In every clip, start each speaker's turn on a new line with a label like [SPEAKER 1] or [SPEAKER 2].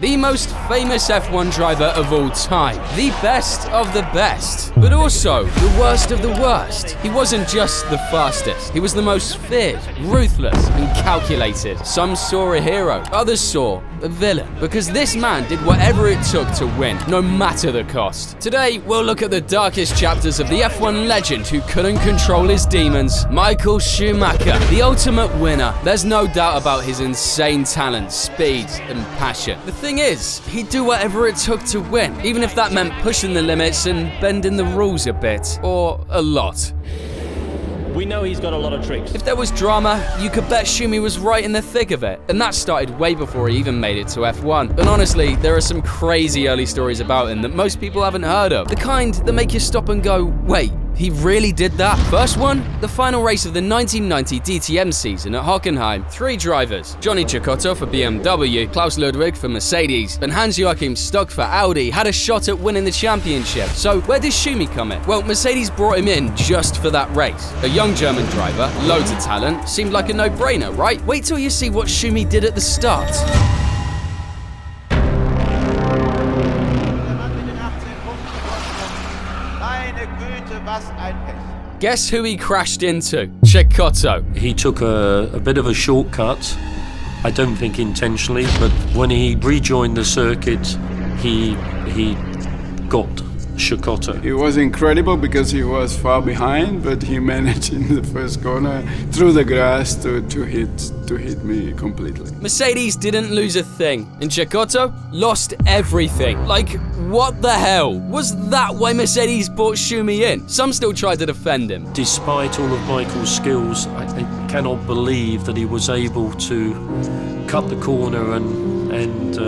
[SPEAKER 1] The most famous F1 driver of all time. The best of the best. But also, the worst of the worst. He wasn't just the fastest. He was the most feared, ruthless, and calculated. Some saw a hero. Others saw a villain. Because this man did whatever it took to win, no matter the cost. Today, we'll look at the darkest chapters of the F1 legend who couldn't control his demons, Michael Schumacher. The ultimate winner. There's no doubt about his insane talent, speed, and passion. The thing is, he'd do whatever it took to win, even if that meant pushing the limits and bending the rules a bit, or a lot.
[SPEAKER 2] We know he's got a lot of tricks.
[SPEAKER 1] If there was drama, you could bet Schumi was right in the thick of it, and that started way before he even made it to F1. And honestly, there are some crazy early stories about him that most people haven't heard of. The kind that make you stop and go, wait, he really did that? First one, the final race of the 1990 DTM season at Hockenheim. 3 drivers, Johnny Cecotto for BMW, Klaus Ludwig for Mercedes, and Hans-Joachim Stock for Audi had a shot at winning the championship. So where does Schumi come in? Well, Mercedes brought him in just for that race. A young German driver, loads of talent, seemed like a no-brainer, right? Wait till you see what Schumi did at the start. Guess who he crashed into? Cecotto.
[SPEAKER 3] He took a bit of a shortcut, I don't think intentionally, but when he rejoined the circuit, he got Cecotto.
[SPEAKER 4] It was incredible because he was far behind, but he managed in the first corner through the grass to hit me completely.
[SPEAKER 1] Mercedes didn't lose a thing, and Cecotto lost everything. Like, what the hell? Was that why Mercedes brought Schumi in? Some still tried to defend him.
[SPEAKER 3] Despite all of Michael's skills, I cannot believe that he was able to cut the corner and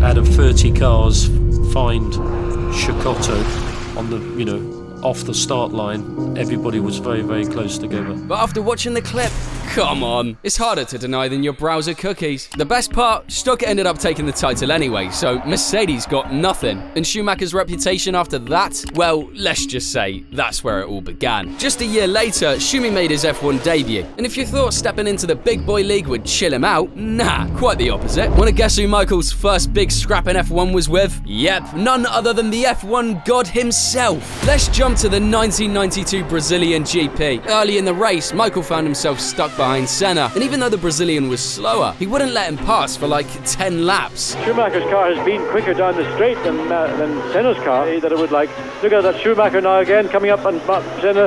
[SPEAKER 3] out of 30 cars find Cecotto on the, off the start line. Everybody was very, very close together.
[SPEAKER 1] But after watching the clip, come on. It's harder to deny than your browser cookies. The best part, Stock ended up taking the title anyway, so Mercedes got nothing. And Schumacher's reputation after that, well, let's just say that's where it all began. Just a year later, Schumi made his F1 debut. And if you thought stepping into the big boy league would chill him out, nah, quite the opposite. Wanna guess who Michael's first big scrap in F1 was with? Yep, none other than the F1 god himself. Let's jump to the 1992 Brazilian GP. Early in the race, Michael found himself stuck behind Senna, and even though the Brazilian was slower, he wouldn't let him pass for like 10 laps.
[SPEAKER 5] Schumacher's car has been quicker down the straight than Senna's car, that it would like. Look at that Schumacher now again, coming up, and Senna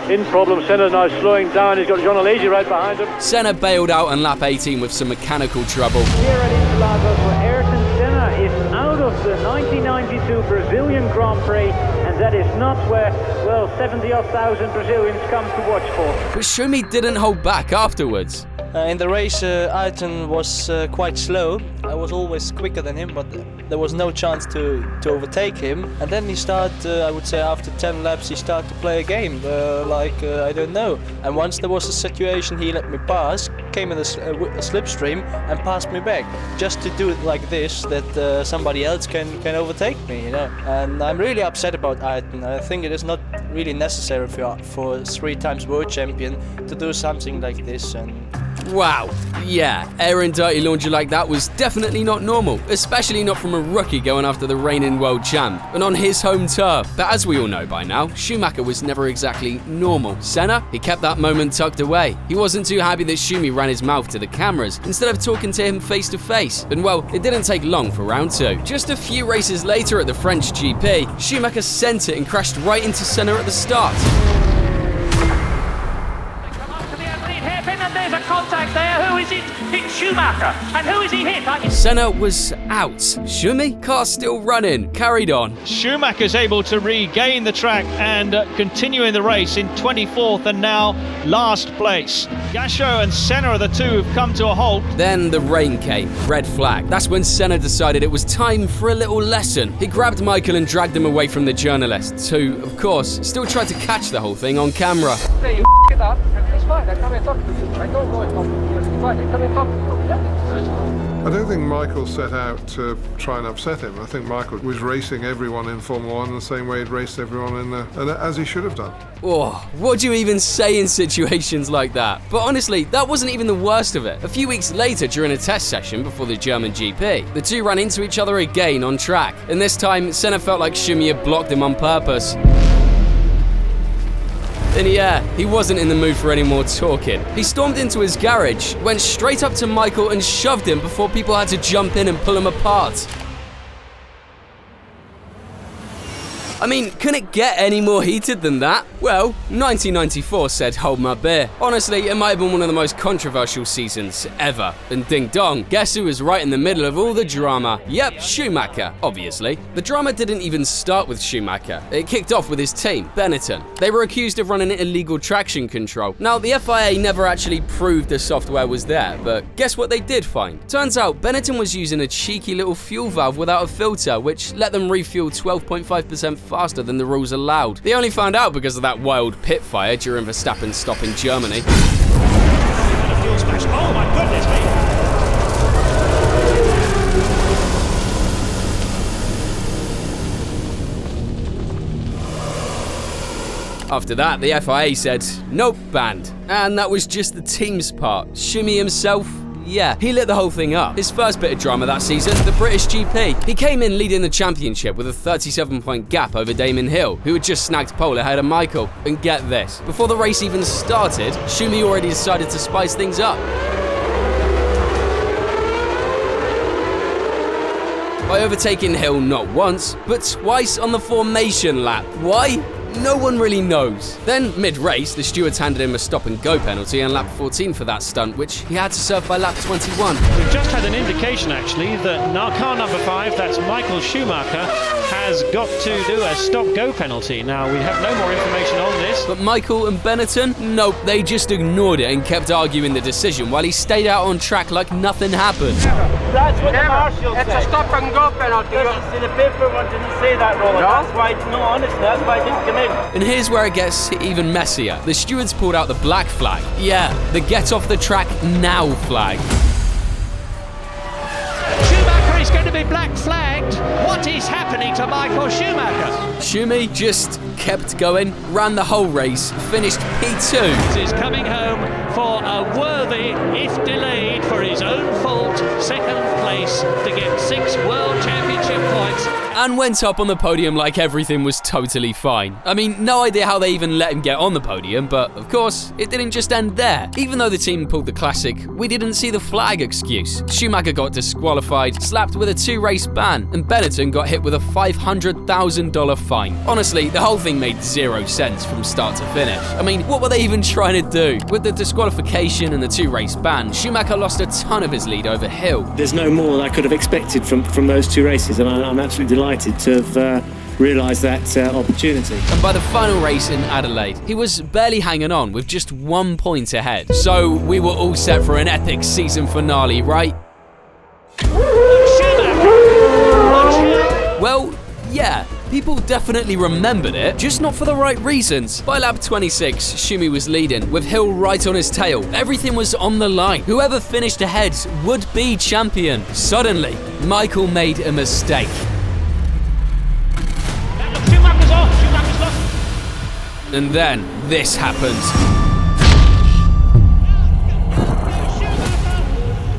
[SPEAKER 5] in problem. Senna now slowing down, he's got John Alesi right behind him.
[SPEAKER 1] Senna bailed out on lap 18 with some mechanical trouble.
[SPEAKER 6] Here at Interlagos, where Ayrton Senna is out of the 1992 Brazilian Grand Prix, and that is not where, well, 70,000 Brazilians come to watch for.
[SPEAKER 1] But Schumi didn't hold back afterwards.
[SPEAKER 7] In the race, Ayrton was quite slow. I was always quicker than him, but there was no chance to overtake him. And then he started, I would say after 10 laps, he started to play a game, I don't know. And once there was a situation, he let me pass, came in a slipstream and passed me back. Just to do it like this, that somebody else can overtake me, And I'm really upset about Ayrton. I think it is not really necessary for 3 times world champion to do something like this. And
[SPEAKER 1] wow, yeah, airing dirty laundry like that was definitely not normal, especially not from a rookie going after the reigning world champ, and on his home turf. But as we all know by now, Schumacher was never exactly normal. Senna, he kept that moment tucked away. He wasn't too happy that Schumi ran his mouth to the cameras, instead of talking to him face to face. And well, it didn't take long for round 2. Just a few races later at the French GP, Schumacher sent it and crashed right into Senna at the start.
[SPEAKER 8] There's a contact there. Who is it? It's Schumacher. And who is he hit?
[SPEAKER 1] Senna was out. Schumi, car still running, carried on.
[SPEAKER 2] Schumacher's able to regain the track and continue in the race in 24th and now last place. Gasho and Senna are the two who've come to a halt.
[SPEAKER 1] Then the rain came, red flag. That's when Senna decided it was time for a little lesson. He grabbed Michael and dragged him away from the journalists, who, of course, still tried to catch the whole thing on camera.
[SPEAKER 9] Hey, you it up. It's fine. I come and talk to you. I don't know it. It's fine. I come and talk to you. I don't think Michael set out to try and upset him. I think Michael was racing everyone in Formula 1 the same way he'd raced everyone as he should have done.
[SPEAKER 1] Oh, what do you even say in situations like that? But honestly, that wasn't even the worst of it. A few weeks later, during a test session before the German GP, the two ran into each other again on track, and this time Senna felt like Schumi had blocked him on purpose. And yeah, he wasn't in the mood for any more talking. He stormed into his garage, went straight up to Michael and shoved him before people had to jump in and pull him apart. I mean, can it get any more heated than that? Well, 1994 said hold my beer. Honestly, it might have been one of the most controversial seasons ever. And ding dong, guess who was right in the middle of all the drama? Yep, Schumacher, obviously. The drama didn't even start with Schumacher. It kicked off with his team, Benetton. They were accused of running illegal traction control. Now, the FIA never actually proved the software was there, but guess what they did find? Turns out, Benetton was using a cheeky little fuel valve without a filter, which let them refuel 12.5% faster than the rules allowed. They only found out because of that wild pit fire during Verstappen's stop in Germany.
[SPEAKER 2] Oh my goodness me!
[SPEAKER 1] After that, the FIA said, nope, banned. And that was just the team's part. Schumi himself, yeah, he lit the whole thing up. His first bit of drama that season, the British GP. He came in leading the championship with a 37-point gap over Damon Hill, who had just snagged pole ahead of Michael. And get this, before the race even started, Schumi already decided to spice things up by overtaking Hill not once, but twice on the formation lap. Why? No one really knows. Then, mid-race, the stewards handed him a stop-and-go penalty on lap 14 for that stunt, which he had to serve by lap 21.
[SPEAKER 2] We've just had an indication, actually, that car number 5, that's Michael Schumacher, has got to do a stop-go penalty. Now, we have no more information on this.
[SPEAKER 1] But Michael and Benetton? Nope, they just ignored it and kept arguing the decision while he stayed out on track like nothing happened.
[SPEAKER 6] That's what the marshal said.
[SPEAKER 10] It's a stop-and-go penalty.
[SPEAKER 6] The paperwork didn't say that, Roland. No? That's why, no, honestly, that's why it didn't come in.
[SPEAKER 1] And here's where it gets even messier. The stewards pulled out the black flag. Yeah, the get off the track now flag.
[SPEAKER 2] Schumacher is going to be black flagged. What is happening to Michael Schumacher?
[SPEAKER 1] Schumi just kept going, ran the whole race, finished P2.
[SPEAKER 2] He's coming home for a worthy, if delayed for his own fault, second place to get 6 World Championship points.
[SPEAKER 1] And went up on the podium like everything was totally fine. I mean, no idea how they even let him get on the podium, but of course, it didn't just end there. Even though the team pulled the classic, we didn't see the flag excuse. Schumacher got disqualified, slapped with a 2-race ban, and Benetton got hit with a $500,000 fine. Honestly, the whole thing made zero sense from start to finish. I mean, what were they even trying to do? With the disqualification and the 2-race ban, Schumacher lost a ton of his lead over Hill.
[SPEAKER 11] There's no more that I could have expected from those 2 races, and I'm absolutely delighted to have realised that opportunity.
[SPEAKER 1] And by the final race in Adelaide, he was barely hanging on with just 1 point ahead. So we were all set for an epic season finale, right? Well, yeah, people definitely remembered it, just not for the right reasons. By lap 26, Schumi was leading, with Hill right on his tail. Everything was on the line. Whoever finished ahead would be champion. Suddenly, Michael made a mistake.
[SPEAKER 2] Schumacher's off, Schumacher's lost.
[SPEAKER 1] And then this happened.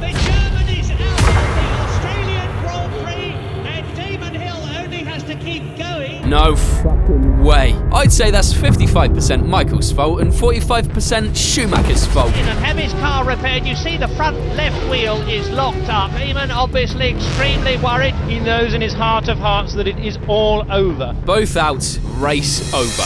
[SPEAKER 2] The German is out of the Australian Grand Prix, and Damon Hill only has to keep going.
[SPEAKER 1] No fucking way. I'd say that's 55% Michael's fault and 45% Schumacher's fault.
[SPEAKER 8] And have his car repaired. You see the front left wheel is locked up. Damon obviously extremely worried.
[SPEAKER 2] He knows in his heart of hearts that it is all over.
[SPEAKER 1] Both out, race over.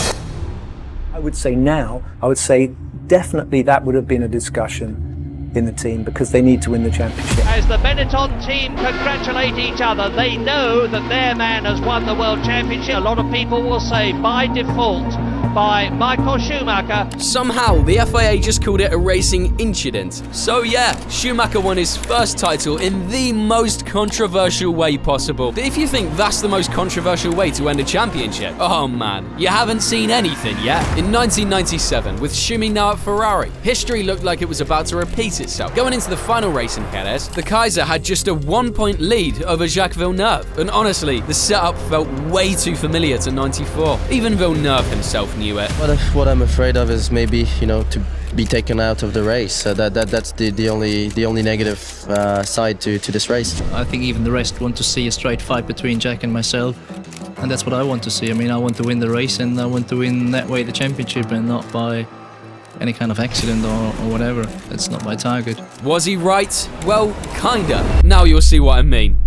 [SPEAKER 12] I would say definitely that would have been a discussion in the team because they need to win the championship.
[SPEAKER 8] As the Benetton team congratulate each other, they know that their man has won the World Championship. A lot of people will say by default by Michael Schumacher.
[SPEAKER 1] Somehow, the FIA just called it a racing incident. So yeah, Schumacher won his first title in the most controversial way possible. But if you think that's the most controversial way to end a championship, oh man, you haven't seen anything yet. In 1997, with Schumi now at Ferrari, history looked like it was about to repeat itself. Going into the final race in Jerez, the Kaiser had just a 1-point lead over Jacques Villeneuve. And honestly, the setup felt way too familiar to 94. Even Villeneuve himself knew it.
[SPEAKER 10] What I'm afraid of is maybe, to be taken out of the race. That's the only negative side to this race.
[SPEAKER 13] I think even the rest want to see a straight fight between Jack and myself, and that's what I want to see. I mean, I want to win the race, and I want to win that way the championship, and not by any kind of accident or whatever. That's not my target.
[SPEAKER 1] Was he right? Well, kinda. Now you'll see what I mean.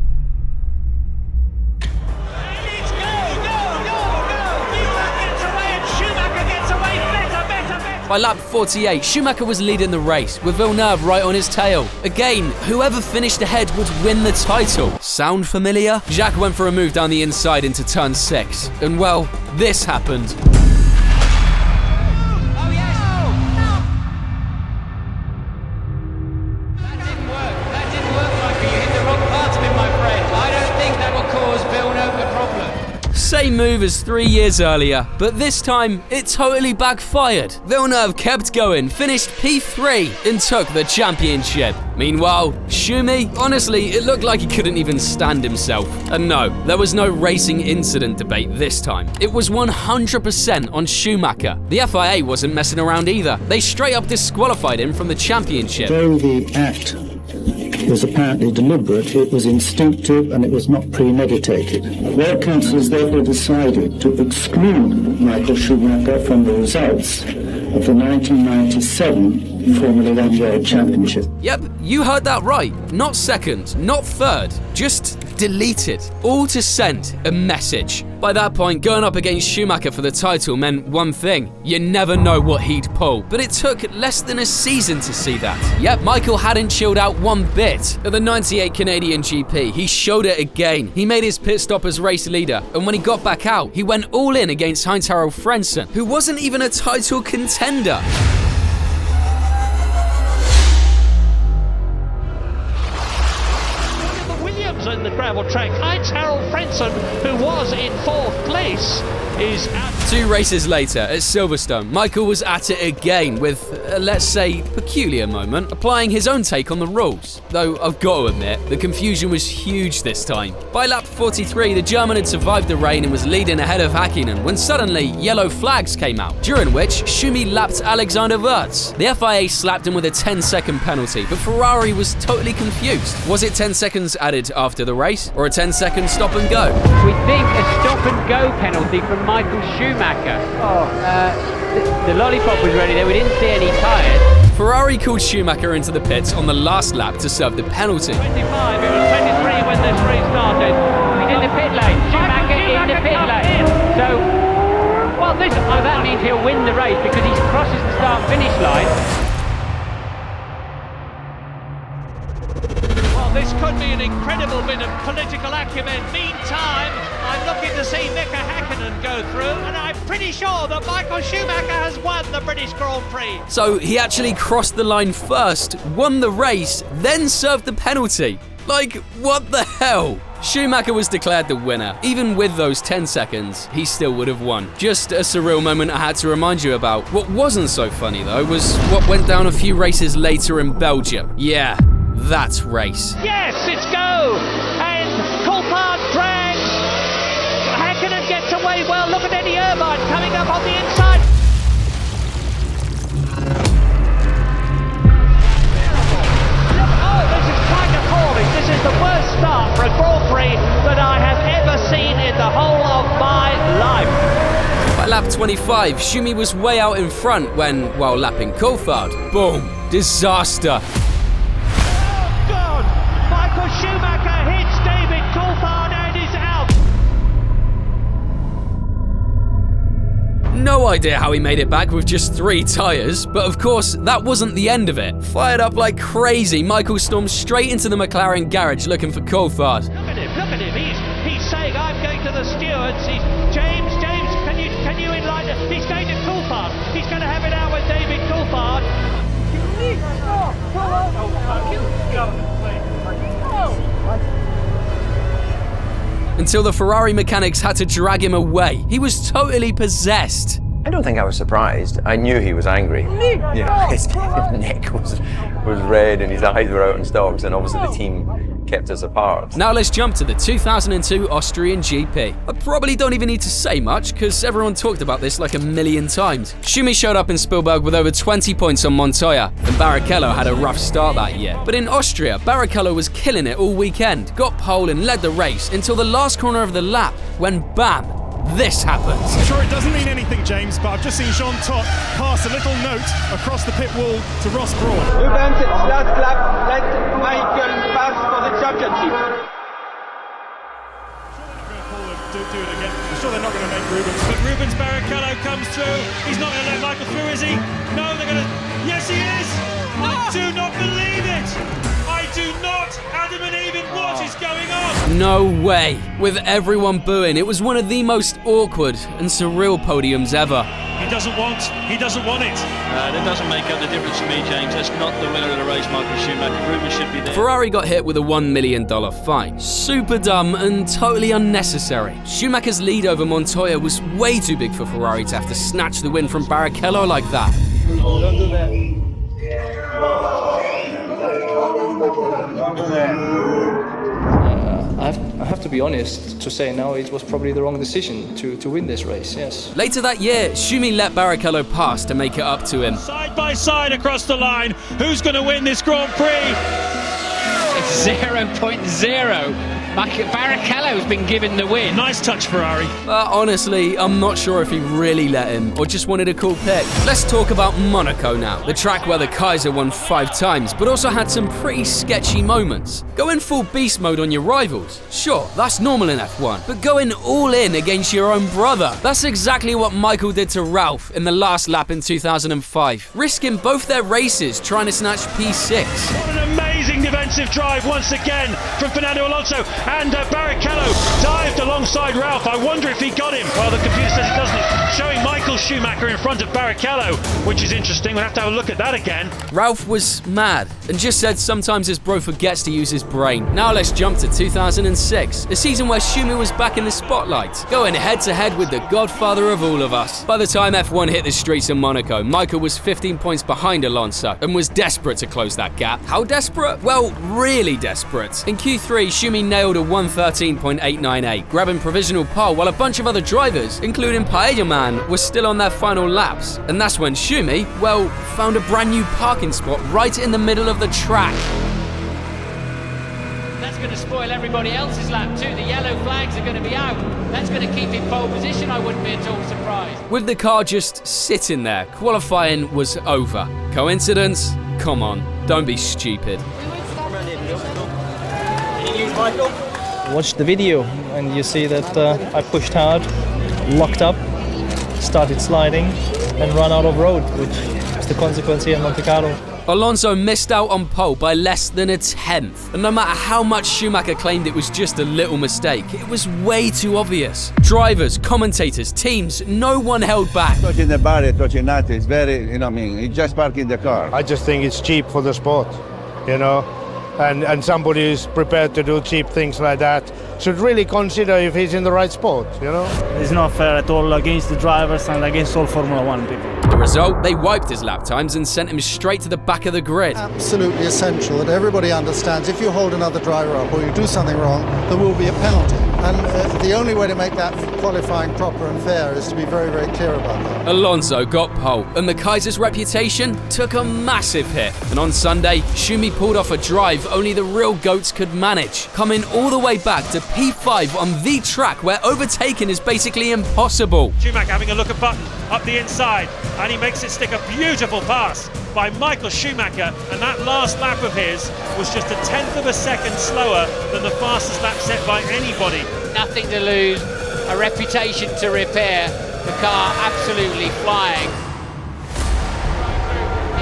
[SPEAKER 1] By lap 48, Schumacher was leading the race, with Villeneuve right on his tail. Again, whoever finished ahead would win the title. Sound familiar? Jacques went for a move down the inside into turn 6. And well, this happened.
[SPEAKER 14] That didn't work, Michael. You hit the wrong part of it, my friend. I don't think that will cause Villeneuve a problem.
[SPEAKER 1] Same move as 3 years earlier, but this time it totally backfired. Villeneuve kept going, finished P3 and took the championship. Meanwhile, Schumi, honestly, it looked like he couldn't even stand himself. And no, there was no racing incident debate this time. It was 100% on Schumacher. The FIA wasn't messing around either. They straight up disqualified him from the championship.
[SPEAKER 15] Though the act was apparently deliberate, it was instinctive and it was not premeditated. World Council therefore decided to exclude Michael Schumacher from the results of the 1997 Formula 1 World Championship.
[SPEAKER 1] Yep, you heard that right. Not second, not third, just deleted. All to send a message. By that point, going up against Schumacher for the title meant one thing: you never know what he'd pull. But it took less than a season to see that. Yep, Michael hadn't chilled out one bit. At the 98 Canadian GP, he showed it again. He made his pit stop as race leader, and when he got back out, he went all in against Heinz-Harald Frentzen, who wasn't even a title contender.
[SPEAKER 8] In the gravel track, Heinz-Harald Frentzen, who was in 4th place, is out.
[SPEAKER 1] 2 races later, at Silverstone, Michael was at it again with, let's say, peculiar moment, applying his own take on the rules. Though, I've got to admit, the confusion was huge this time. By lap 43, the German had survived the rain and was leading ahead of Häkkinen when suddenly yellow flags came out, during which Schumi lapped Alexander Wurz. The FIA slapped him with a 10-second penalty, but Ferrari was totally confused. Was it 10 seconds added after the race, or a 10-second stop and go?
[SPEAKER 6] We think a stop and go penalty from Michael Schumacher. The lollipop was ready there, we didn't see any tyres.
[SPEAKER 1] Ferrari called Schumacher into the pits on the last lap to serve the penalty.
[SPEAKER 8] 25, it was 23 when this race started.
[SPEAKER 6] In the pit lane, Schumacher in the pit lane. So, well, that means he'll win the race because he crosses the start-finish line.
[SPEAKER 8] This could be an incredible bit of political acumen. Meantime, I'm looking to see Mika Häkkinen go through, and I'm pretty sure that Michael Schumacher has won the British Grand Prix.
[SPEAKER 1] So he actually crossed the line first, won the race, then served the penalty. Like, what the hell? Schumacher was declared the winner. Even with those 10 seconds, he still would have won. Just a surreal moment I had to remind you about. What wasn't so funny, though, was what went down a few races later in Belgium. Yeah. That race.
[SPEAKER 8] Yes, it's go! And Coulthard drags. Häkkinen gets away well. Look at Eddie Irvine coming up on the inside. Oh, this is quite appalling. This is the worst start for a Grand Prix that I have ever seen in the whole of my life.
[SPEAKER 1] By lap 25, Schumi was way out in front when, while lapping Coulthard, boom, disaster.
[SPEAKER 8] Schumacher hits David Coulthard and is out.
[SPEAKER 1] No idea how he made it back with just 3 tyres, but of course, that wasn't the end of it. Fired up like crazy, Michael stormed straight into the McLaren garage looking for Coulthard.
[SPEAKER 8] Look at him, he's saying, I'm going to the stewards. James, can Can you enlighten? He's going to Coulthard. He's going to have it out with David Coulthard.
[SPEAKER 1] Until the Ferrari mechanics had to drag him away. He was totally possessed.
[SPEAKER 16] I don't think I was surprised. I knew he was angry. You know, his neck was red and his eyes were out in stalks, and obviously the team kept us apart.
[SPEAKER 1] Now let's jump to the 2002 Austrian GP. I probably don't even need to say much, because everyone talked about this like a million times. Schumi showed up in Spielberg with over 20 points on Montoya, and Barrichello had a rough start that year. But in Austria, Barrichello was killing it all weekend, got pole and led the race until the last corner of the lap, when bam, this happens.
[SPEAKER 17] I'm sure it doesn't mean anything, James, but I've just seen Jean Todt pass a little note across the pit wall to Ross Brawn.
[SPEAKER 18] Rubens, last lap, let Michael pass for the championship.
[SPEAKER 17] Do it again. I'm sure they're not going to make Rubens.
[SPEAKER 2] But Rubens Barrichello comes through. He's not going to let Michael through, is he? No, they're going to... Yes, he is! I do not believe it! I do not! Adam and Eve, what is going on?
[SPEAKER 1] No way. With everyone booing, it was one of the most awkward and surreal podiums ever.
[SPEAKER 2] He doesn't want it.
[SPEAKER 19] That doesn't make up the difference to me, James. That's not the winner of the race, Michael Schumacher. Rubens should be there.
[SPEAKER 1] Ferrari got hit with a $1 million fine. Super dumb and totally unnecessary. Schumacher's lead over Montoya was way too big for Ferrari to have to snatch the win from Barrichello like that.
[SPEAKER 18] Don't do that.
[SPEAKER 7] I have to be honest to say now it was probably the wrong decision to win this race, yes.
[SPEAKER 1] Later that year, Schumi let Barrichello pass to make it up to him.
[SPEAKER 2] Side by side across the line. Who's going to win this Grand Prix?
[SPEAKER 14] It's 0.0. Barrichello's been given the win.
[SPEAKER 2] Nice touch, Ferrari.
[SPEAKER 1] But honestly, I'm not sure if he really let him or just wanted a cool pick. Let's talk about Monaco now, the track where the Kaiser won 5 times, but also had some pretty sketchy moments. Going full beast mode on your rivals, sure, that's normal in F1, but going all in against your own brother, that's exactly what Michael did to Ralph in the last lap in 2005, risking both their races trying to snatch P6.
[SPEAKER 2] What an amazing defensive drive once again from Fernando Alonso. And Barrichello dived alongside Ralph. I wonder if he got him. Well, the computer says it doesn't. It's showing Michael Schumacher in front of Barrichello, which is interesting. We'll have to have a look at that again.
[SPEAKER 1] Ralph was mad and just said sometimes his bro forgets to use his brain. Now let's jump to 2006, a season where Schumi was back in the spotlight, going head-to-head with the godfather of all of us. By the time F1 hit the streets in Monaco, Michael was 15 points behind Alonso and was desperate to close that gap. How desperate? Well, really desperate. In Q3, Schumi nailed a 113.898, grabbing provisional pole while a bunch of other drivers, including Paella Man, were still on their final laps. And that's when Schumi, well, found a brand new parking spot right in the middle of the track.
[SPEAKER 14] That's going to spoil everybody else's lap too. The yellow flags are going to be out. That's going to keep in pole position. I wouldn't be at all surprised.
[SPEAKER 1] With the car just sitting there, qualifying was over. Coincidence? Come on, don't be stupid.
[SPEAKER 7] Watch the video and you see that I pushed hard, locked up, started sliding and run out of road, which is the consequence here in Monte Carlo.
[SPEAKER 1] Alonso missed out on pole by less than a tenth. And no matter how much Schumacher claimed it was just a little mistake, it was way too obvious. Drivers, commentators, teams, no one held back.
[SPEAKER 20] Touching the barrier, touching that, it's very, he's just parking the car.
[SPEAKER 21] I just think it's cheap for the sport, and somebody who's prepared to do cheap things like that should really consider if he's in the right sport,
[SPEAKER 22] It's not fair at all against the drivers and against all Formula 1 people.
[SPEAKER 1] The result, they wiped his lap times and sent him straight to the back of the grid.
[SPEAKER 23] Absolutely essential that everybody understands if you hold another driver up or you do something wrong, there will be a penalty. And the only way to make that qualifying proper and fair is to be very, very clear about that.
[SPEAKER 1] Alonso got pole, and the Kaiser's reputation took a massive hit. And on Sunday, Schumi pulled off a drive only the real GOATs could manage, coming all the way back to P5 on the track where overtaking is basically impossible.
[SPEAKER 2] Schumacher having a look at Button up the inside, and he makes it stick a beautiful pass by Michael Schumacher, and that last lap of his was just a tenth of a second slower than the fastest lap set by anybody.
[SPEAKER 14] Nothing to lose, a reputation to repair, the car absolutely flying.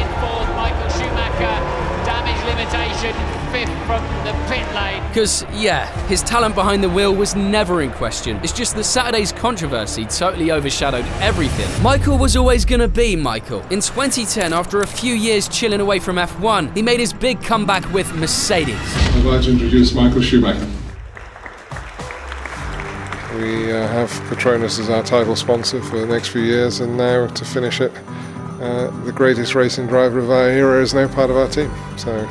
[SPEAKER 14] In fourth, Michael Schumacher, damage limitation. fifth from the pit lane.
[SPEAKER 1] Because, yeah, his talent behind the wheel was never in question. It's just that Saturday's controversy totally overshadowed everything. Michael was always gonna be Michael. In 2010, after a few years chilling away from F1, he made his big comeback with Mercedes.
[SPEAKER 9] I'd like to introduce Michael Schumacher. We have Petronas as our title sponsor for the next few years, and now to finish it, the greatest racing driver of our era is now part of our team. So,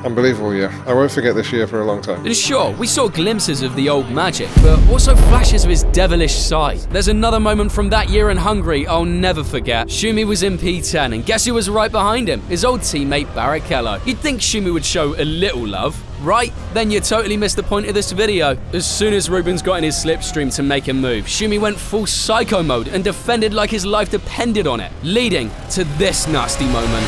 [SPEAKER 9] unbelievable year. I won't forget this year for a long time.
[SPEAKER 1] And sure, we saw glimpses of the old magic, but also flashes of his devilish side. There's another moment from that year in Hungary I'll never forget. Schumi was in P10, and guess who was right behind him? His old teammate Barrichello. You'd think Schumi would show a little love, right? Then you totally missed the point of this video. As soon as Rubens got in his slipstream to make a move, Schumi went full psycho mode and defended like his life depended on it, leading to this nasty moment.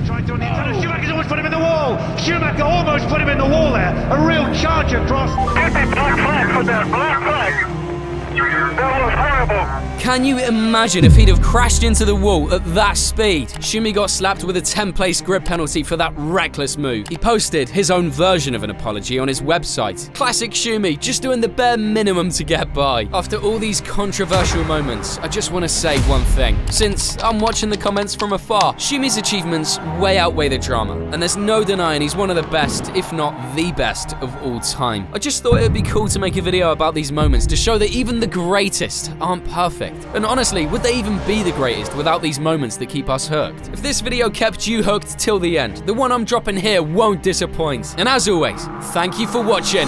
[SPEAKER 2] Schumacher's almost put him in the wall. Schumacher almost put him in the wall there. A real charge across.
[SPEAKER 18] Black flag for that. Black flag. That was horrible.
[SPEAKER 1] Can you imagine if he'd have crashed into the wall at that speed? Schumi got slapped with a 10-place grid penalty for that reckless move. He posted his own version of an apology on his website. Classic Schumi, just doing the bare minimum to get by. After all these controversial moments, I just want to say one thing. Since I'm watching the comments from afar, Schumi's achievements way outweigh the drama, and there's no denying he's one of the best, if not the best, of all time. I just thought it'd be cool to make a video about these moments to show that even the greatest aren't perfect. And honestly, would they even be the greatest without these moments that keep us hooked? If this video kept you hooked till the end, the one I'm dropping here won't disappoint. And as always, thank you for watching.